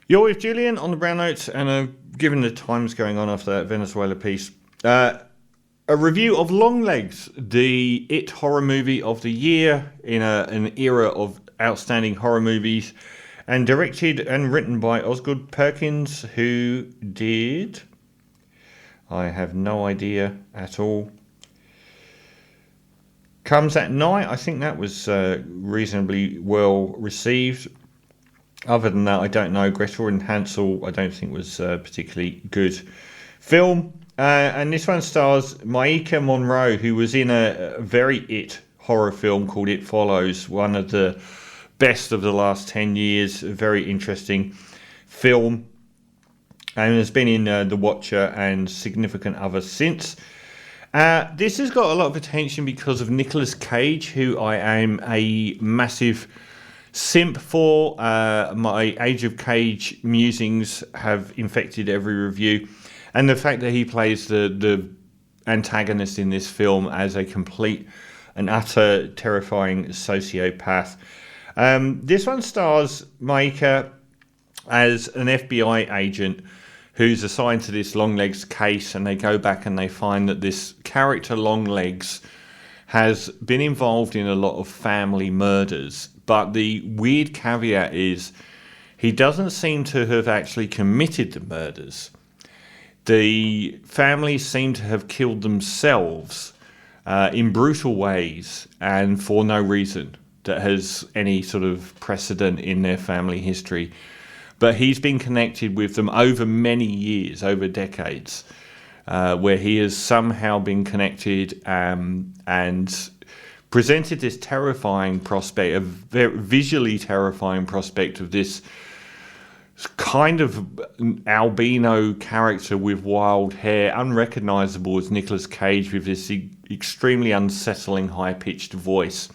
You're with Julian on the Brown Notes, and given the times going on after that Venezuela piece, a review of Longlegs, the It horror movie of the year in an era of outstanding horror movies, and directed and written by Osgood Perkins, who did... I have no idea at all. Comes at Night, I think that was reasonably well received. Other than that, I don't know. Gretel and Hansel, I don't think was a particularly good film. And this one stars Maika Monroe, who was in a very It horror film called It Follows, one of the best of the last 10 years. A very interesting film. And has been in The Watcher and significant others since. This has got a lot of attention because of Nicolas Cage, who I am a massive simp for. My Age of Cage musings have infected every review. And the fact that he plays the antagonist in this film as a complete and utter terrifying sociopath. This one stars Maika as an FBI agent who's assigned to this Longlegs case, and they go back and they find that this character Longlegs has been involved in a lot of family murders. But the weird caveat is he doesn't seem to have actually committed the murders. The family seem to have killed themselves in brutal ways and for no reason that has any sort of precedent in their family history. But he's been connected with them over many years, over decades, where he has somehow been connected and presented this terrifying prospect, a very visually terrifying prospect of this kind of albino character with wild hair, unrecognizable as Nicolas Cage, with this extremely unsettling high-pitched voice.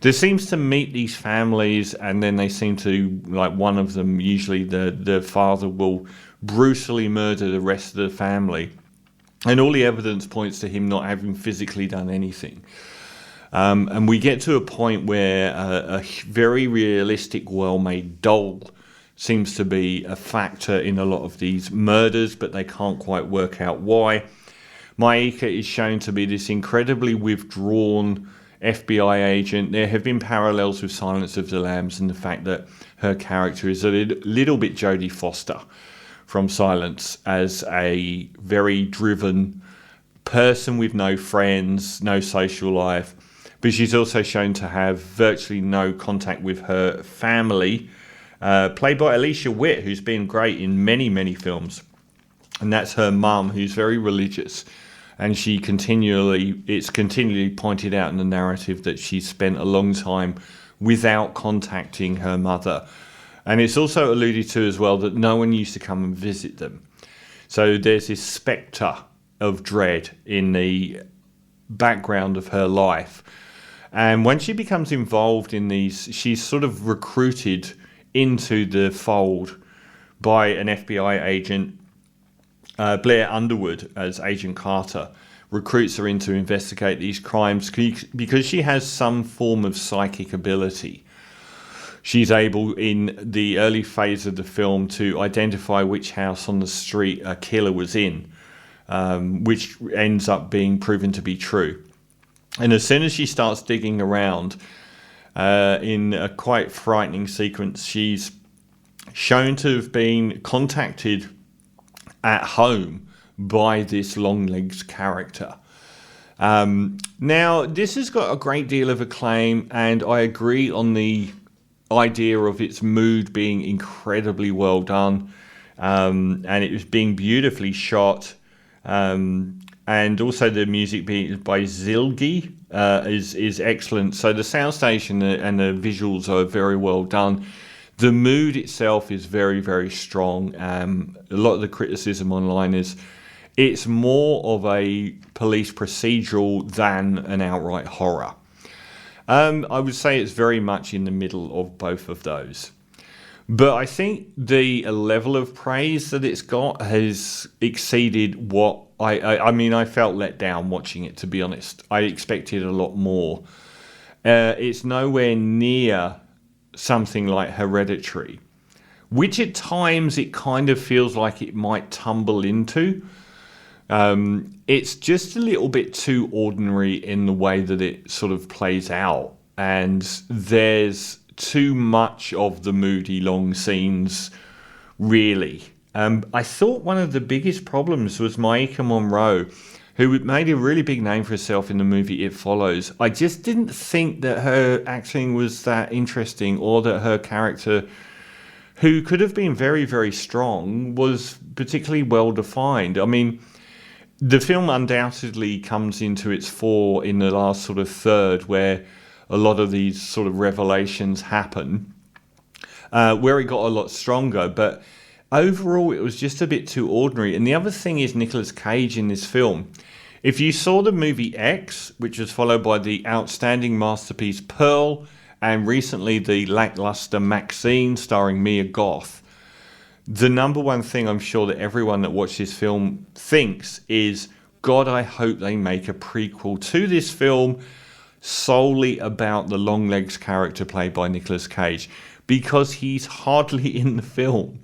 There seems to meet these families, and then they seem to, like one of them, usually the father will brutally murder the rest of the family. And all the evidence points to him not having physically done anything. And we get to a point where a very realistic, well-made doll seems to be a factor in a lot of these murders, but they can't quite work out why. Maika is shown to be this incredibly withdrawn FBI agent. There have been parallels with Silence of the Lambs and the fact that her character is a little bit Jodie Foster from Silence, as a very driven person with no friends, no social life. But she's also shown to have virtually no contact with her family, played by Alicia Witt, who's been great in many, many films. And that's her mum, who's very religious. And it's continually pointed out in the narrative that she spent a long time without contacting her mother. And it's also alluded to as well that no one used to come and visit them. So there's this spectre of dread in the background of her life. And when she becomes involved in these, she's sort of recruited into the fold by an FBI agent. Blair Underwood, as Agent Carter, recruits her in to investigate these crimes because she has some form of psychic ability. She's able, in the early phase of the film, to identify which house on the street a killer was in, which ends up being proven to be true. And as soon as she starts digging around, in a quite frightening sequence, she's shown to have been contacted at home by this Longlegs character. Now, this has got a great deal of acclaim, and I agree on the idea of its mood being incredibly well done, and it was being beautifully shot, and also the music being by Zilgi is excellent. So the sound station and the visuals are very well done. The mood itself is very, very strong. A lot of the criticism online is it's more of a police procedural than an outright horror. I would say it's very much in the middle of both of those. But I think the level of praise that it's got has exceeded what I felt let down watching it, to be honest. I expected a lot more. It's nowhere near something like Hereditary, which at times it kind of feels like it might tumble into. It's just a little bit too ordinary in the way that it sort of plays out. And there's too much of the moody long scenes, really. I thought one of the biggest problems was Maika Monroe, who made a really big name for herself in the movie It Follows. I just didn't think that her acting was that interesting, or that her character, who could have been very, very strong, was particularly well defined. I mean, the film undoubtedly comes into its fore in the last sort of third, where a lot of these sort of revelations happen, where it got a lot stronger. But overall, it was just a bit too ordinary. And the other thing is Nicolas Cage in this film. If you saw the movie X, which was followed by the outstanding masterpiece Pearl, and recently the lacklustre Maxine starring Mia Goth, the number one thing I'm sure that everyone that watched this film thinks is, God, I hope they make a prequel to this film solely about the Longlegs character played by Nicolas Cage, because he's hardly in the film.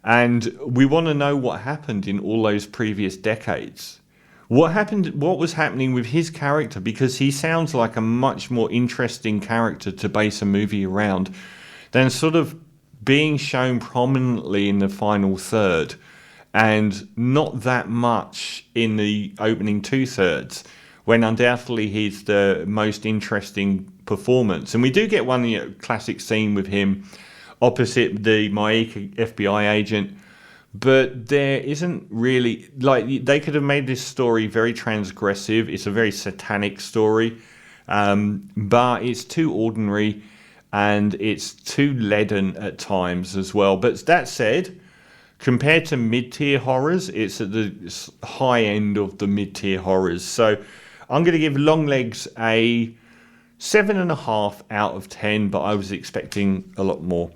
And we want to know what happened in all those previous decades. What was happening with his character, because he sounds like a much more interesting character to base a movie around than sort of being shown prominently in the final third and not that much in the opening two thirds, when undoubtedly he's the most interesting performance. And we do get one classic scene with him opposite the Maika FBI agent, but there isn't really, like, they could have made this story very transgressive. It's a very satanic story, but it's too ordinary and it's too leaden at times as well. But that said, compared to mid-tier horrors, it's at the high end of the mid-tier horrors. So I'm going to give Longlegs a 7.5 out of 10, but I was expecting a lot more.